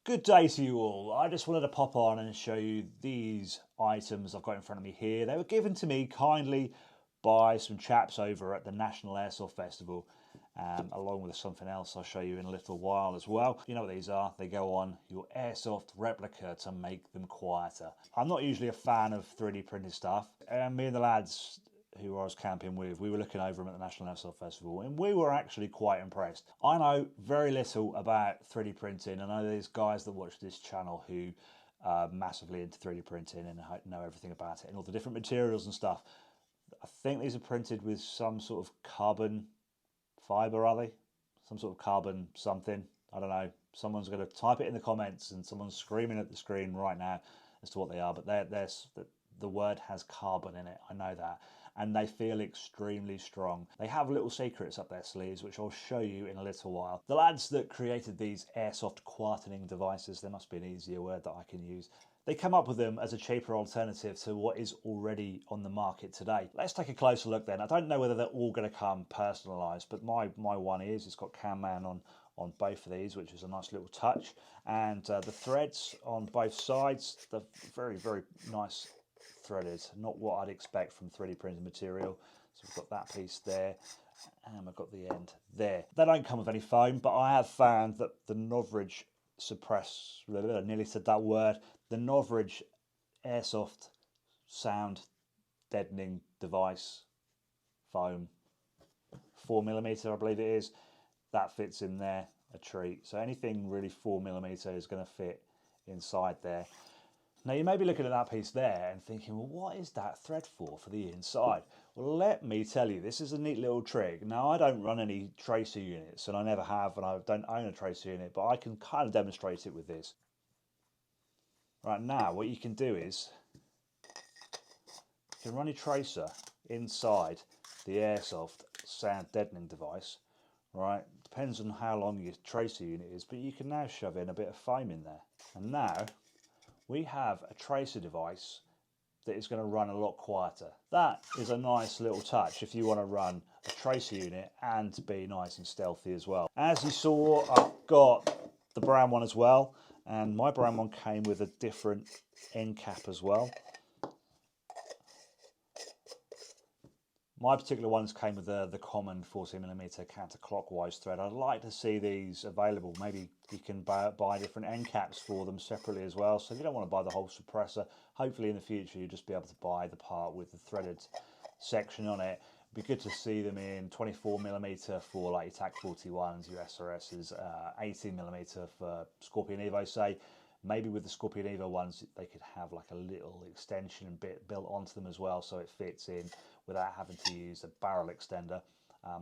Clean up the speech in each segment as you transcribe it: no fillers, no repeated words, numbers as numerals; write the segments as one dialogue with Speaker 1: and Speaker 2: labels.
Speaker 1: Good day to you all. I just wanted to pop on and show you these items I've got in front of me here. They were given to me kindly by some chaps over at the National Airsoft Festival, along with something else I'll show you in a little while as well. You know what these are? They go on your Airsoft replica to make them quieter. I'm not usually a fan of 3D printed stuff, and me and the lads who I was camping with, we were looking over them at the National Airsoft Festival, and we were actually quite impressed. I know very little about 3D printing. I know there's guys that watch this channel who are massively into 3D printing and know everything about it and all the different materials and stuff. I think these are printed with some sort of carbon fibre, are they? Some sort of carbon something. I don't know. Someone's going to type it in the comments, and someone's screaming at the screen right now as to what they are. But the word has carbon in it. I know that. And they feel extremely strong. They have little secrets up their sleeves, which I'll show you in a little while. The lads that created these airsoft quietening devices, there must be an easier word that I can use, they come up with them as a cheaper alternative to what is already on the market today. Let's take a closer look then. I don't know whether they're all going to come personalised, but my one is, it's got Cam Man on both of these, which is a nice little touch. And the threads on both sides, they're very, very nice threaded, not what I'd expect from 3D printed material. So we've got that piece there, and we've got the end there. They don't come with any foam, but I have found that the Novridge I nearly said that word, the Novridge Airsoft sound deadening device foam, 4mm I believe it is, that fits in there a treat. So anything really 4mm is going to fit inside there. Now you may be looking at that piece there and thinking, well, what is that thread for the inside? Well, let me tell you, this is a neat little trick. Now I don't run any tracer units, and I never have, and I don't own a tracer unit, but I can kind of demonstrate it with this. Right now, what you can do is, you can run your tracer inside the Airsoft sound deadening device, right? Depends on how long your tracer unit is, but you can now shove in a bit of foam in there. And now, we have a tracer device that is going to run a lot quieter. That is a nice little touch if you want to run a tracer unit and be nice and stealthy as well. As you saw, I've got the brown one as well, and my brown one came with a different end cap as well. My particular ones came with the common 40mm counterclockwise thread. I'd like to see these available. Maybe you can buy different end caps for them separately as well. So if you don't want to buy the whole suppressor, hopefully in the future you'll just be able to buy the part with the threaded section on it. It'd be good to see them in 24mm for like your TAC 41s, your SRSs, 18mm for Scorpion Evo, say. Maybe with the Scorpion Evo ones, they could have like a little extension bit built onto them as well, so it fits in without having to use a barrel extender.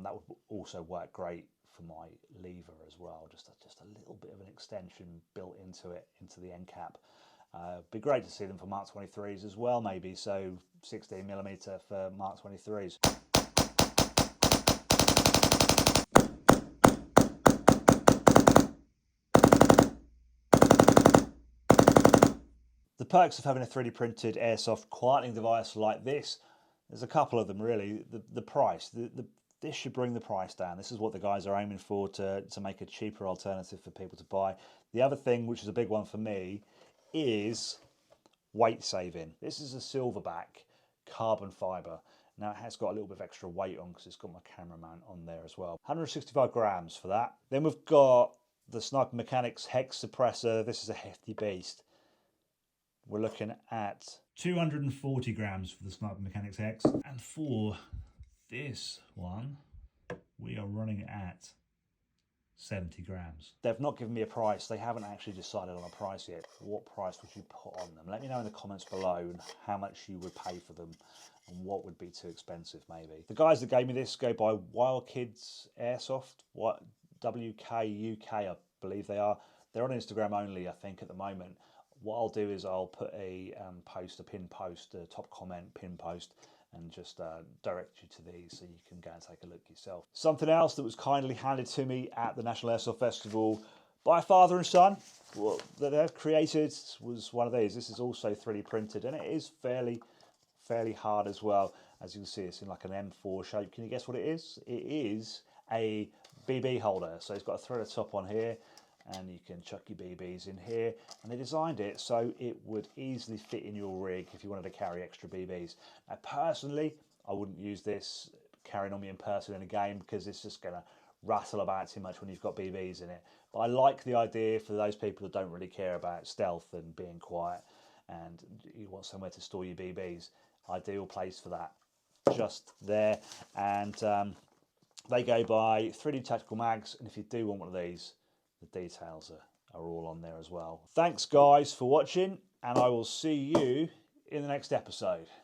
Speaker 1: That would also work great for my lever as well, just a little bit of an extension built into it, into the end cap. Be great to see them for Mark 23s as well, maybe, so 16mm for Mark 23s. The perks of having a 3D printed airsoft quietening device like this, there's a couple of them really. The price, this should bring the price down. This is what the guys are aiming for, to make a cheaper alternative for people to buy. The other thing, which is a big one for me, is weight saving. This is a silverback carbon fibre. Now it has got a little bit of extra weight on because it's got my camera mount on there as well. 165 grams for that. Then we've got the Sniper Mechanics Hex Suppressor. This is a hefty beast. We're looking at 240 grams for the Sniper Mechanics X, and for this one we are running at 70 grams. They've not given me a price. They haven't actually decided on a price yet. What price would you put on them? Let me know in the comments below how much you would pay for them and what would be too expensive maybe. The guys that gave me this go by Wild Kids Airsoft, what, WK UK I believe they are. They're on Instagram only I think at the moment. What I'll do is I'll put a pinned post, a top comment, pinned post, and just direct you to these so you can go and take a look yourself. Something else that was kindly handed to me at the National Airsoft Festival by a father and son, that they've created, was one of these. This is also 3D printed, and it is fairly hard as well. As you can see, it's in like an M4 shape. Can you guess what it is? It is a BB holder. So it's got a threaded top on here, and you can chuck your BBs in here, and they designed it so it would easily fit in your rig if you wanted to carry extra BBs. Now personally, I wouldn't use this carrying on me in person in a game because it's just going to rattle about too much when you've got BBs in it. But I like the idea for those people that don't really care about stealth and being quiet and you want somewhere to store your BBs. Ideal place for that, just there. And they go by 3D Tactical Mags, and if you do want one of these, the details are all on there as well. Thanks guys for watching, and I will see you in the next episode.